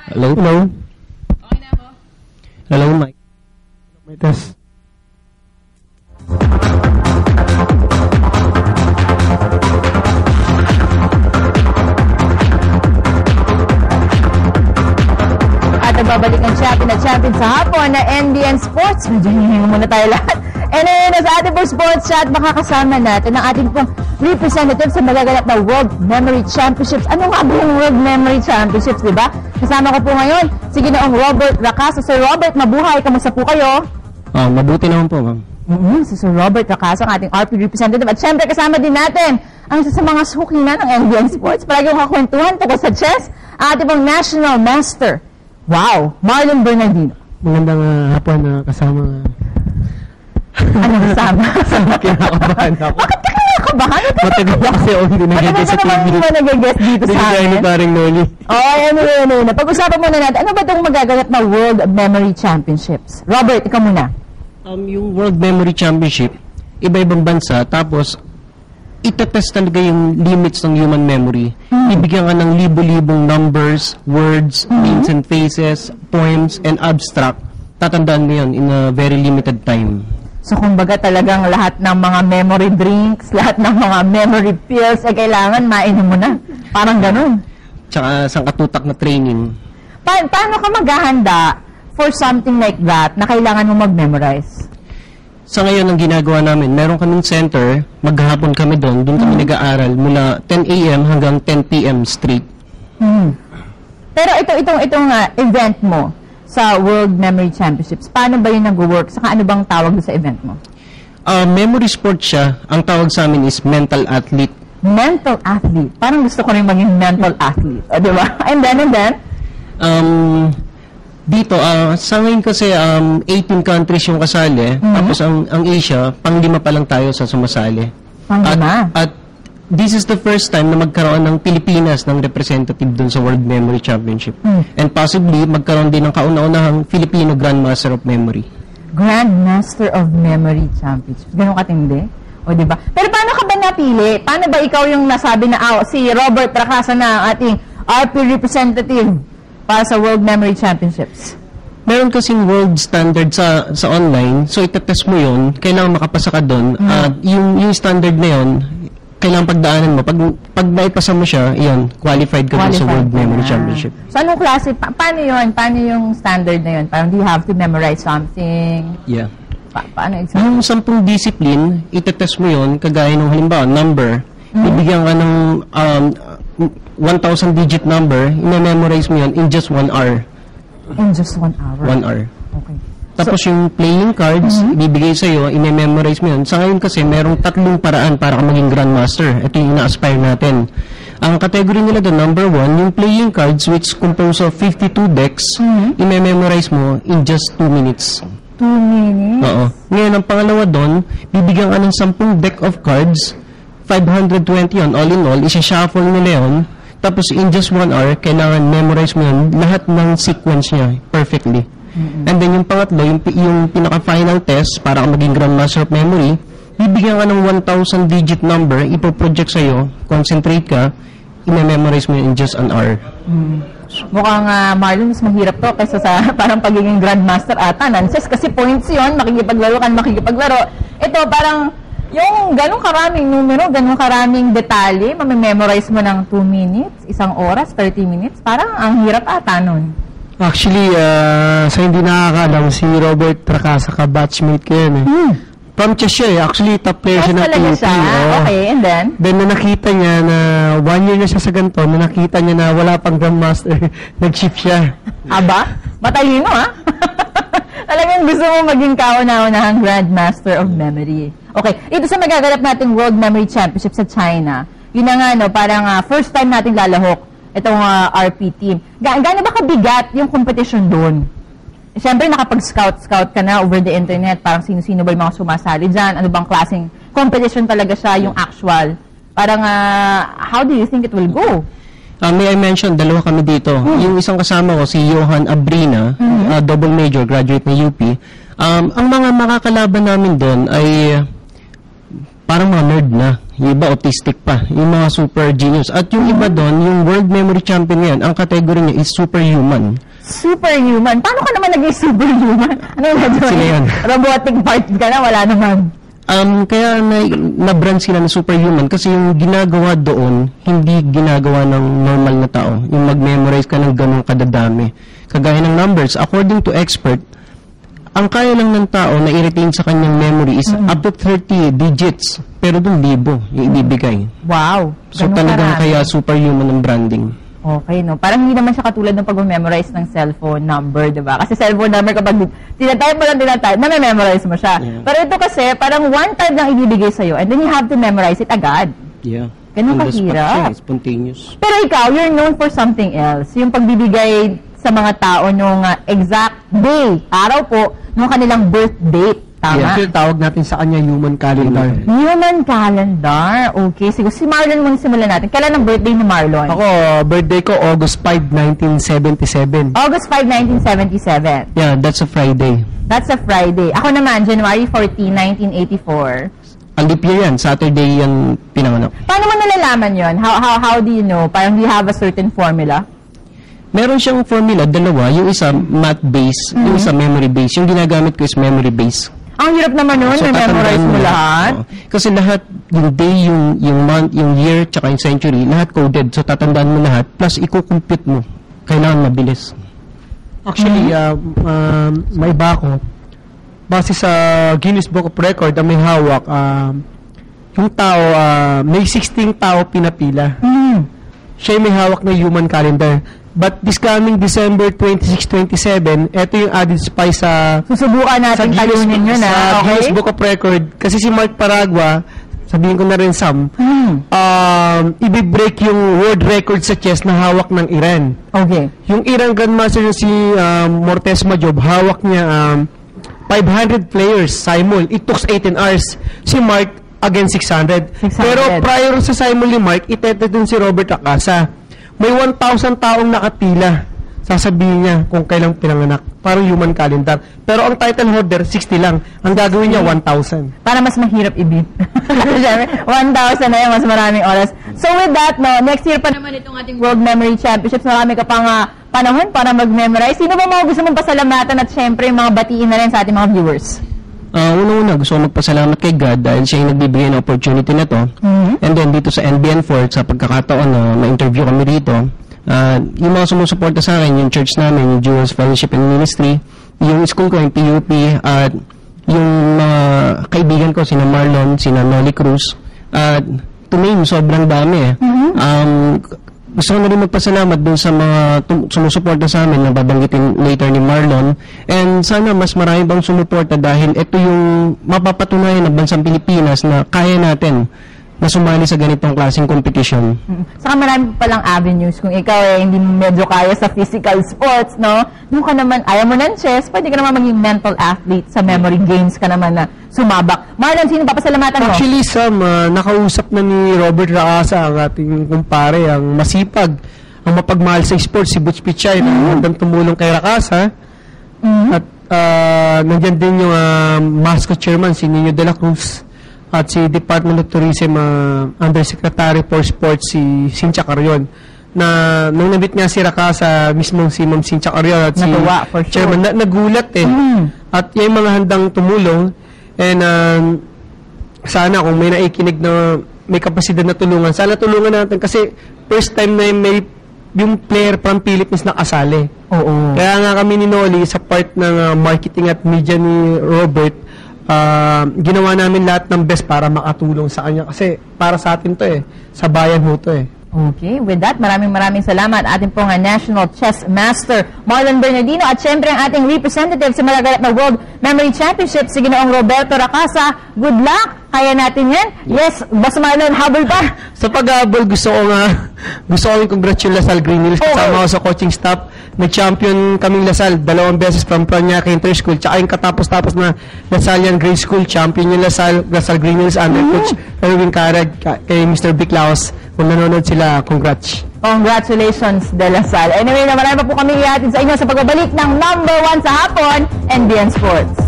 Hello? Hello? Okay na po? Hello, Mike. May test. At nagbabalik ang champion at champion sa hapon na NBN Sports. Medyo hihinga muna tayo lahat. And then, sa ating pong sports chat, makakasama natin ang ating pong representative sa magaganap na World Memory Championships. Ano nga ba yung World Memory Championships, di ba? Kasama ko po ngayon, si Ginoong Robert Racaso. Sir Robert, mabuhay. Kamusta po kayo? Mabuti naman po, ma'am. Si Sir Robert Racaso, ang ating RP representative. At syempre, kasama din natin ang isa sa mga suki na ng NBN Sports. Palagi yung kakwentuhan tungkol sa chess, ang ating pong National Master. Wow! Marlon Bernardino. Magandang hapon na kasama. Ano kasama? Kinakabahan ako. Bakit ka kinakabahan? Matagal na kasi ako hindi nag-guest sa TV. Bakit naman nag-guest dito sa Hindi amin? ni paring Noli. Ano. Pag-usapan muna natin, ano ba itong magaganap na World Memory Championships? Robert, ikaw muna. Yung World Memory Championship, iba-ibang bansa, tapos itetest talaga yung limits ng human memory. Ibigyan ka ng libo-libong numbers, words, names and faces, poems, and abstract. Tatandaan mo yun in a very limited time. So, kumbaga talagang lahat ng mga memory drinks, lahat ng mga memory pills, kailangan mainom mo na. Parang ganun. Tsaka sangkatutak na training. Paano ka maghahanda for something like that na kailangan mo mag-memorize? Sa ngayon, ang ginagawa namin, meron kaming center, maghapon kami doon kami nag-aaral mula 10 a.m. hanggang 10 p.m. straight. Pero itong event mo sa World Memory Championships, paano ba yun nag-work? Saka ano bang tawag sa event mo? Memory sport siya. Ang tawag sa amin is mental athlete. Mental athlete. Parang gusto ko rin maging mental athlete. O, diba? And then? Dito, sa ngayon kasi 18 countries yung kasali. Tapos ang Asia, pang-5 pa lang tayo sa sumasali. Pang-5? At this is the first time na magkaroon ng Pilipinas ng representative dun sa World Memory Championship. And possibly, magkaroon din ng kauna-unahang Filipino Grandmaster of Memory. Grandmaster of Memory Championship. Ganun katindi? O, diba? Pero paano ka ba napili? Paano ba ikaw yung nasabi na, si Robert Racaso na ang ating RP representative para sa World Memory Championships? Meron kasing world standard sa online. So, itetest mo yun. Kailangan makapasa ka doon. At yung standard na yun, kailangan pagdaanan mo. Pag naipasa mo siya, yun, qualified ka sa World Memory Championship. So, anong klase? Paano yun? Paano yung standard na yun? Parang do you have to memorize something? Yeah. Paano exactly? Yung 10 discipline, itetest mo yun, kagaya ng halimbawa, number. Ibigyan ka ng 1,000 digit number, ina-memorize mo yun in just 1 hour. In just 1 hour? 1 hour. Okay. Tapos yung playing cards, ibibigay sa'yo, ina-memorize mo yun. Sa ngayon kasi, merong 3 paraan para ka maging Grandmaster. Ito yung ina-aspire natin. Ang category nila doon, number 1, yung playing cards, which composed of 52 decks, ina-memorize mo in just 2 minutes. 2 minutes? Oo. Ngayon, ang pangalawa doon, bibigyan ka ng 10 deck of cards, 520 yun, all in all, isa-shuffle nila yun, tapos in just 1 hour, kailangan memorize mo yun, lahat ng sequence niya, perfectly. And then yung pangatlo, yung pinaka-final test, para ka maging Grandmaster of Memory, bibigyan ka ng 1,000 digit number, ipoproject sa'yo, concentrate ka, ina-memorize mo yun in just an hour. Mukhang Marlon, mas mahirap to kaysa sa parang pagiging Grandmaster ata. Nanses, kasi points yun, makikipaglaro. Ito, parang yung ganong karaming numero, ganong karaming detalye, mamememorize mo ng 2 minutes, 1 oras, 30 minutes, parang ang hirap ata nun. Actually, sa hindi nakakaalam, si Robert Racaso, ka-batchmate ko yun eh. From chess siya eh. Actually, top player siya ng talaga PUP. siya? Okay, and then? Then, na nakita niya na 1 year na siya sa ganito, na nakita niya na wala pang Grandmaster, nag-shift siya. Aba? Matalino, ha? Talagang gusto mo maging kauna-unahang Grandmaster of Memory. Okay, ito sa magaganap nating World Memory Championship sa China. Yun na nga, no, parang first time nating lalahok itong RP team. Gaano ba kabigat yung competition doon? Siyempre, nakapag-scout ka na over the internet. Parang sino-sino ba yung mga sumasali dyan? Ano bang klaseng competition talaga siya, yung actual? Parang, how do you think it will go? May I mention, 2 kami dito. Yung isang kasama ko, si Johan Abrina, double major, graduate ng UP. Ang mga makakalaban namin doon ay parang mga nerd na. Yung iba autistic pa. Yung mga super genius. At yung iba doon, yung world memory champion yan, ang category niya is superhuman. Superhuman? Paano ka naman naging superhuman? Ano yung Sila yun. Robotic part ka na? Wala naman. Kaya na-brand sila na superhuman kasi yung ginagawa doon, hindi ginagawa ng normal na tao. Yung mag-memorize ka ng ganong kadadami. Kagaya ng numbers, according to expert, ang kaya lang ng tao na i-retain sa kanyang memory is up to 30 digits. Pero doon, libo yung ibibigay. Wow. So Ganun talagang karami. kaya superhuman ang branding. Okay, no? Parang hindi naman siya katulad ng pag-memorize ng cellphone number, di ba? Kasi cellphone number, kapag tinatype mo lang na-memorize mo siya. Yeah. Pero ito kasi, parang one time lang ibibigay sa'yo, and then you have to memorize it agad. Yeah. Ganun On the spot kahirap. siya, spontaneous. Pero ikaw, you're known for something else. Yung pagbibigay sa mga tao nung exact day, araw po, nung kanilang birth date. Tama? Actually, tawag natin sa kanya human calendar. Human calendar. Okay. Siguro si Marlon muna simulan natin. Kailan ang birthday ni Marlon? Ako, birthday ko August 5, 1977. August 5, 1977. Yeah, that's a Friday. That's a Friday. Ako naman, January 14, 1984. Ang leap year yan, Saturday yan pinanganak. Paano mo nalalaman yon? How do you know? Parang do you have a certain formula? Meron siyang formula, dalawa. Yung isa, math-based. Yung isa, memory-based. Yung ginagamit ko is memory-based. Ang hirap naman nun, memorize mo lahat. Oo. Kasi lahat, yung day, yung month, yung year, tsaka yung century, lahat coded. So, tatandaan mo lahat. Plus, i-compute mo. Kailangan mabilis. Actually, may iba ako. Base sa Guinness Book of Record na may hawak, yung tao, may 16 tao pinapila. Siya yung may hawak na human calendar. But this coming December 26, 27, ito yung added spice sa Susubukan natin talunin yun, sa okay? Guinness Book of Record. Kasi si Mark Paragua, sabihin ko na rin Sam, ibibreak yung world record sa chess na hawak ng Iran. Okay. Yung Iran Grandmaster na si Morteza Majob, hawak niya 500 players, Simon. It took 18 hours. Si Mark, again 600. 600. Pero prior sa Simon ni Mark, itetet din si Robert Acasa. May 1,000 taong nakapila. Sasabihin niya kung kailang pinanganak. Parang human calendar. Pero ang title holder, 60 lang. Ang gagawin niya, 1,000. Para mas mahirap i-beat. 1,000 na yun, mas maraming oras. So with that, no, next year pa naman itong ating World Memory Championships. Marami ka pang panahon para mag-memorize. Sino ba mga gusto mong pasalamatan at syempre mga batiin na rin sa ating mga viewers? Una-una, gusto ko magpasalamat kay God dahil siya yung nagbibigay ng opportunity na to. And then, dito sa NBN4, sa pagkakataon na ma-interview kami dito, yung mga sumusuporta sa akin, yung church namin, yung Jewels Fellowship and Ministry, yung school ko, yung PUP, at yung mga kaibigan ko, sina Marlon, sina Nolly Cruz, at to name, sobrang dami gusto ko na rin magpasalamat dun sa mga sumusuporta sa amin na babanggitin later ni Marlon, and sana mas marami bang sumuporta dahil ito yung mapapatunayan ng bansang Pilipinas na kaya natin na sumali sa ganitong klaseng competition. Saka marami palang avenues. Kung ikaw hindi medyo kaya sa physical sports, no? Doon ka naman, ayaw mo ng chess, pwede ka naman maging mental athlete sa memory games ka naman na sumabak. Marlon, sino papasalamatan mo? Actually, Sam, nakausap na ni Robert Racasa, ang ating kumpare, ang masipag, ang mapagmahal sa sports, si Butch Pichay, na hanggang tumulong kay Racasa. At nandiyan din yung mascot chairman, si Nino de la Cruz, at si Department of Tourism Undersecretary for Sports, si Cynthia Carrion, na nung nabit nga si Racasa, mismo si Ma'am Cynthia Carrion at si Natuwa, for sure. chairman, nagulat at yung mga handang tumulong, and sana kung may naikinig na may kapasidad na tulungan, sana tulungan natin kasi first time na may yung player from Philippines na kasali. Oo. Kaya nga kami ni Nolly sa part ng marketing at media ni Robert, ginawa namin lahat ng best para makatulong sa kanya kasi para sa atin to sa bayan ho to Okay, with that, maraming salamat ating pong National Chess Master Marlon Bernardino at syempre ang ating representative sa magaganap na World Memory Championship, si Ginoong Roberto Racasa. Good luck! Kaya natin yan. Yes, Boss Marlon, habol pa! Sa pag-habol, gusto ko congratulate Lasal Green Hills kasama ko sa coaching staff. Nag-champion kaming Lasal 2 beses from Pranyake Inter-School, tsaka yung katapos-tapos na Lasalian Grade School, champion yung Lasal Green Hills under coach Erwin Carag, kay Mr. Vic Laos. Kung nanonood sila, congrats. Congratulations, De La Salle. Anyway, marami pa po kami ihatid sa inyo sa pagbabalik ng #1 sa hapon, NBN Sports.